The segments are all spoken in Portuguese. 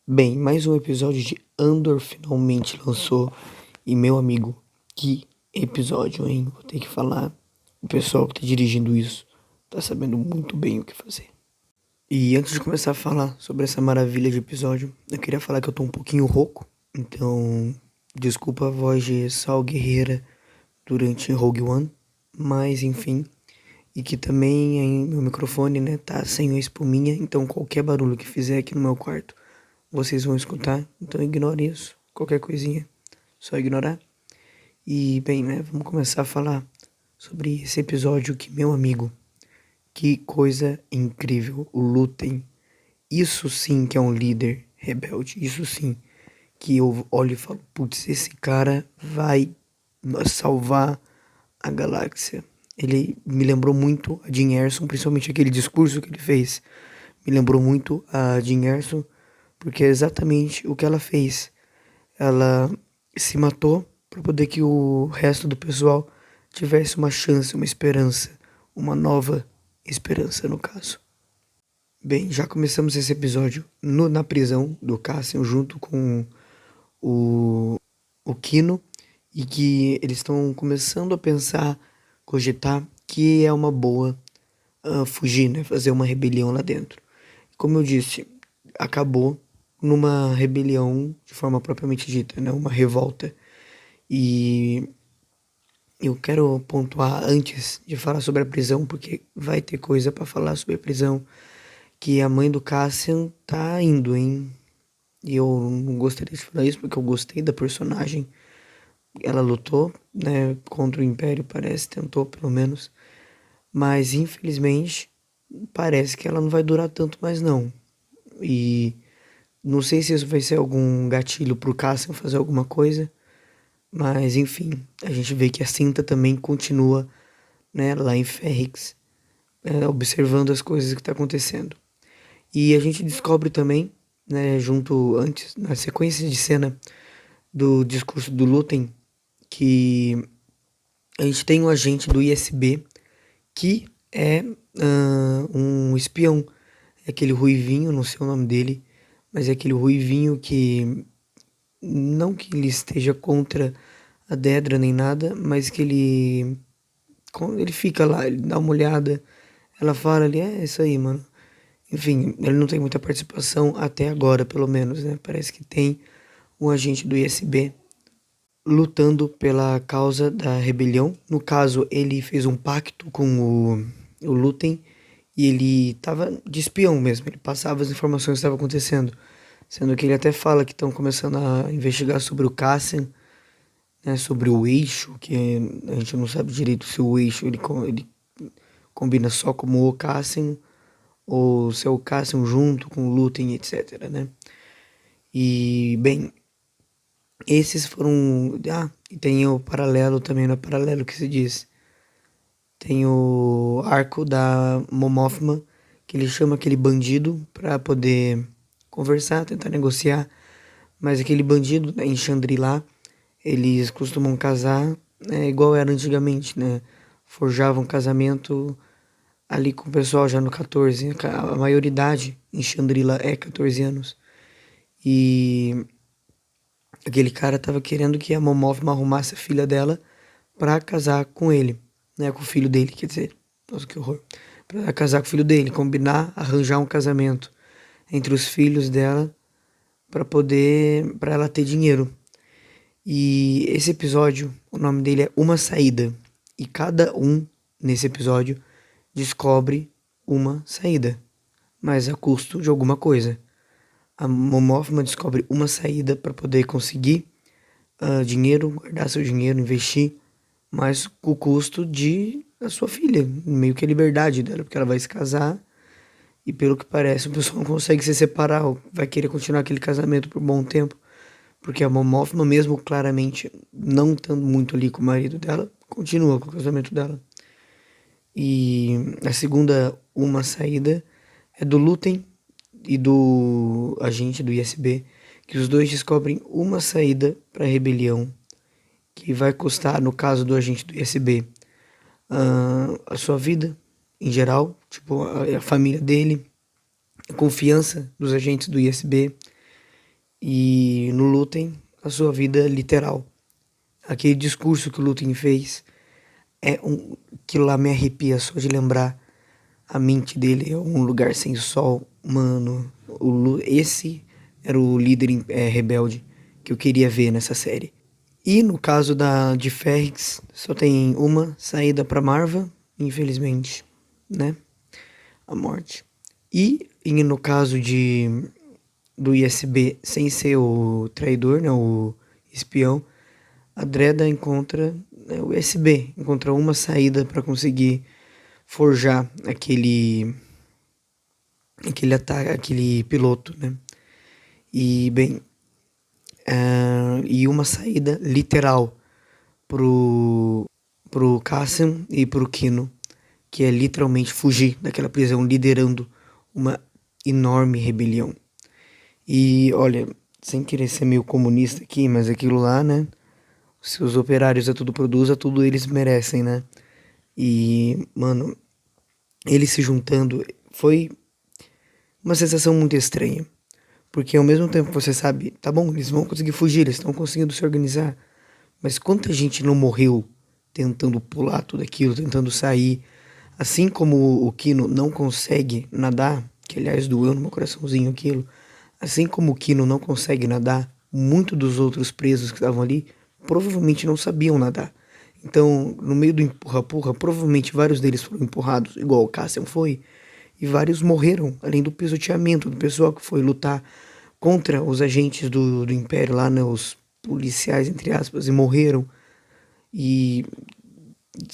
Bem, mais um episódio de Andor finalmente lançou. E meu amigo, que episódio, hein? Vou ter que falar. O pessoal que tá dirigindo isso tá sabendo muito bem o que fazer. E antes de começar a falar sobre essa maravilha de episódio, eu queria falar que eu tô um pouquinho rouco. Então, desculpa a voz de Sal Guerreira durante Rogue One. Mas, enfim. E que também meu microfone, né, tá sem a espuminha. Então, qualquer barulho que fizer aqui no meu quarto vocês vão escutar, então ignore isso, qualquer coisinha, só ignorar. E bem, né, vamos começar a falar sobre esse episódio que, meu amigo, que coisa incrível, o Lúthien, isso sim que é um líder rebelde, isso sim que eu olho e falo, putz, esse cara vai salvar a galáxia. Ele me lembrou muito a Jyn Erso, principalmente aquele discurso que ele fez, me lembrou muito a Jyn Erso, porque é exatamente o que ela fez. Ela se matou para poder que o resto do pessoal tivesse uma chance, uma esperança, uma nova esperança no caso. Bem, já começamos esse episódio na prisão do Cassian junto com o, o Kino e que eles estão começando a pensar, cogitar que é uma boa fugir, né, fazer uma rebelião lá dentro. Como eu disse, acabou numa rebelião de forma propriamente dita, né? Uma revolta. E eu quero pontuar antes de falar sobre a prisão, porque vai ter coisa pra falar sobre a prisão, que a mãe do Cassian tá indo, hein? E eu não gostaria de falar isso porque eu gostei da personagem. Ela lutou, né, contra o Império, parece, tentou pelo menos. Mas infelizmente parece que ela não vai durar tanto mais não. E não sei se isso vai ser algum gatilho pro Cassian fazer alguma coisa, mas enfim, a gente vê que a Cinta também continua, né, lá em Ferrix, observando as coisas que tá acontecendo. E a gente descobre também, né, junto antes, na sequência de cena do discurso do Lúthien, que a gente tem um agente do ISB que é um espião, é aquele ruivinho, não sei o nome dele, mas é aquele ruivinho que não que ele esteja contra a Dedra nem nada, mas que ele fica lá, ele dá uma olhada, ela fala ali, é isso aí, mano. Enfim, ele não tem muita participação até agora, pelo menos, né? Parece que tem um agente do ISB lutando pela causa da rebelião. No caso, ele fez um pacto com o Lúthien e ele tava de espião mesmo, ele passava as informações que estavam acontecendo. Sendo que ele até fala que estão começando a investigar sobre o Cassian, né, sobre o eixo, que a gente não sabe direito se o eixo ele combina só como o Cassian ou se é o Cassian junto com o Lúthien, etc, né? E, bem, esses foram... Ah, e tem o paralelo também, não é paralelo que se diz. Tem o arco da Mon Mothma, que ele chama aquele bandido pra poder conversar, tentar negociar. Mas aquele bandido, né, em Shangri-La, eles costumam casar, né, igual era antigamente, né? Forjavam casamento ali com o pessoal já no 14. A maioridade em Shangri-La é 14 anos. E aquele cara tava querendo que a Mon Mothma arrumasse a filha dela pra casar com ele, né? Com o filho dele, quer dizer. Nossa, que horror. Pra casar com o filho dele, combinar, arranjar um casamento entre os filhos dela pra ela ter dinheiro. E esse episódio, o nome dele é Uma Saída. E cada um nesse episódio descobre uma saída, mas a custo de alguma coisa. A Mon Mothma descobre uma saída para poder conseguir dinheiro, guardar seu dinheiro, investir, mas com o custo de a sua filha, meio que a liberdade dela, porque ela vai se casar e pelo que parece o pessoal não consegue se separar, ou vai querer continuar aquele casamento por um bom tempo. Porque a Mon Mothma, mesmo claramente não estando muito ali com o marido dela, continua com o casamento dela. E a segunda, uma saída, é do Lúthien e do agente do ISB, que os dois descobrem uma saída para a rebelião, que vai custar, no caso do agente do ISB, a sua vida em geral, tipo, a família dele, a confiança dos agentes do ISB e no Lutem, a sua vida literal. Aquele discurso que o Lutem fez que lá me arrepia só de lembrar. A mente dele é um lugar sem sol, mano. Esse era o líder rebelde que eu queria ver nessa série. E no caso de Ferrix, só tem uma saída pra Marva, infelizmente, né? A morte. E no caso do ISB, sem ser o traidor, né? O espião, a Dreda encontra, né, o ISB, encontra uma saída para conseguir forjar aquele ataque, aquele piloto, né? E bem, e uma saída literal pro Cassian e pro Kino, que é literalmente fugir daquela prisão, liderando uma enorme rebelião. E olha, sem querer ser meio comunista aqui, mas aquilo lá, né? Se os operários a tudo produz, a tudo eles merecem, né? E, mano, eles se juntando foi uma sensação muito estranha. Porque ao mesmo tempo você sabe, tá bom, eles vão conseguir fugir, eles estão conseguindo se organizar. Mas quanta gente não morreu tentando pular tudo aquilo, tentando sair. Assim como o Kino não consegue nadar, que aliás doeu no meu coraçãozinho aquilo. Assim como o Kino não consegue nadar, muitos dos outros presos que estavam ali provavelmente não sabiam nadar. Então, no meio do empurra-empurra, provavelmente vários deles foram empurrados, igual o Cassian foi, e vários morreram, além do pisoteamento do pessoal que foi lutar contra os agentes do Império lá, né, os policiais, entre aspas, e morreram. E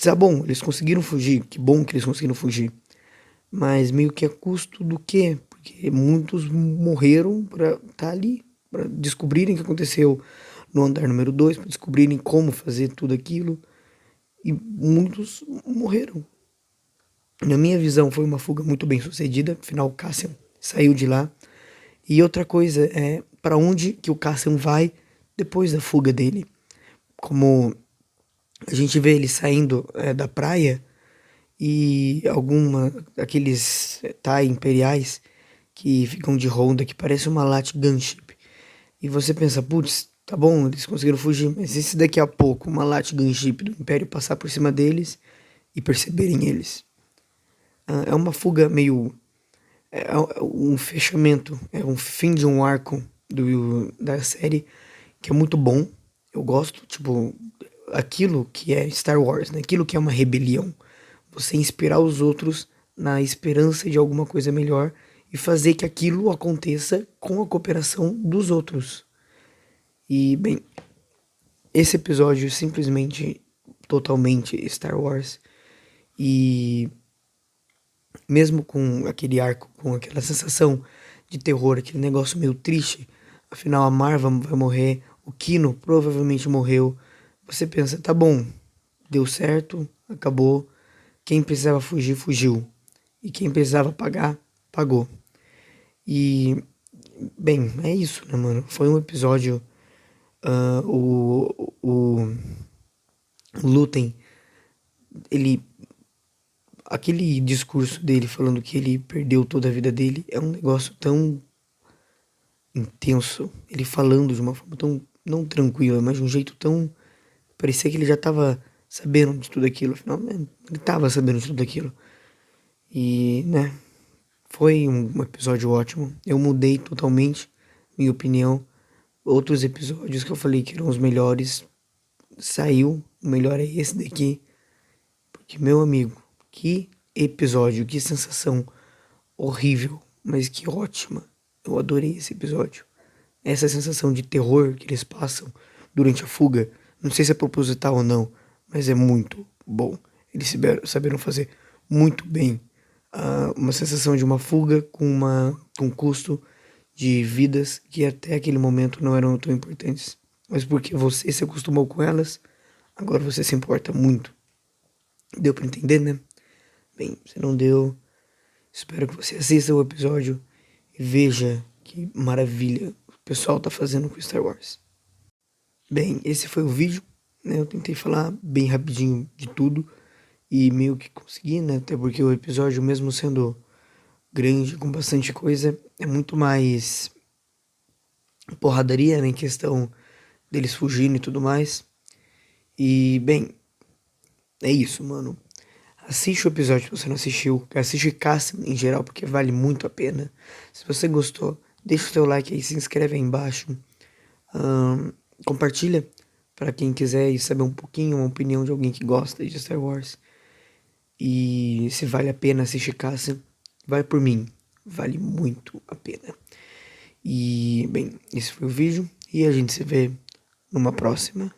tá bom, eles conseguiram fugir, que bom que eles conseguiram fugir, mas meio que a custo do quê? Porque muitos morreram pra estar ali, pra descobrirem o que aconteceu no andar número 2, pra descobrirem como fazer tudo aquilo, e muitos morreram. Na minha visão, foi uma fuga muito bem sucedida, afinal, o Cassian saiu de lá. E outra coisa é para onde que o Cassian vai depois da fuga dele. Como a gente vê ele saindo da praia e aqueles TIE imperiais que ficam de ronda, que parece uma Lat Gunship. E você pensa, putz, tá bom, eles conseguiram fugir, mas e se daqui a pouco uma Lat Gunship do Império passar por cima deles e perceberem eles? É uma fuga meio um fechamento, é um fim de um arco da série que é muito bom. Eu gosto, tipo, aquilo que é Star Wars, né? Aquilo que é uma rebelião. Você inspirar os outros na esperança de alguma coisa melhor e fazer que aquilo aconteça com a cooperação dos outros. E, bem, esse episódio é simplesmente totalmente Star Wars. E mesmo com aquele arco, com aquela sensação de terror, aquele negócio meio triste, afinal a Marva vai morrer, o Kino provavelmente morreu. Você pensa, tá bom, deu certo, acabou. Quem precisava fugir, fugiu. E quem precisava pagar, pagou. E, bem, é isso, né, mano? Foi um episódio. O Lutem, ele. Aquele discurso dele falando que ele perdeu toda a vida dele é um negócio tão intenso. Ele falando de uma forma tão, não tranquila, mas de um jeito tão. Parecia que ele já tava sabendo de tudo aquilo. Afinal, né, ele tava sabendo de tudo aquilo. E, né, foi um episódio ótimo. Eu mudei totalmente minha opinião. Outros episódios que eu falei que eram os melhores, saiu. O melhor é esse daqui. Porque, meu amigo, que episódio, que sensação horrível, mas que ótima. Eu adorei esse episódio. Essa sensação de terror que eles passam durante a fuga, não sei se é proposital ou não, mas é muito bom. Eles saberam fazer muito bem uma sensação de uma fuga com custo de vidas que até aquele momento não eram tão importantes. Mas porque você se acostumou com elas, agora você se importa muito. Deu pra entender, né? Bem, se não deu, espero que você assista o episódio e veja que maravilha pessoal tá fazendo com Star Wars. Bem, esse foi o vídeo, né? Eu tentei falar bem rapidinho de tudo e meio que consegui, né? Até porque o episódio, mesmo sendo grande, com bastante coisa, é muito mais porradaria, né? Em questão deles fugindo e tudo mais. E, bem, é isso, mano. Assiste o episódio se você não assistiu. Assiste Cassim em geral, porque vale muito a pena. Se você gostou, deixa o seu like aí, se inscreve aí embaixo. Ahn, compartilha para quem quiser e saber um pouquinho, uma opinião de alguém que gosta de Star Wars. E se vale a pena assistir Cassim, vai por mim. Vale muito a pena. E, bem, esse foi o vídeo. E a gente se vê numa próxima.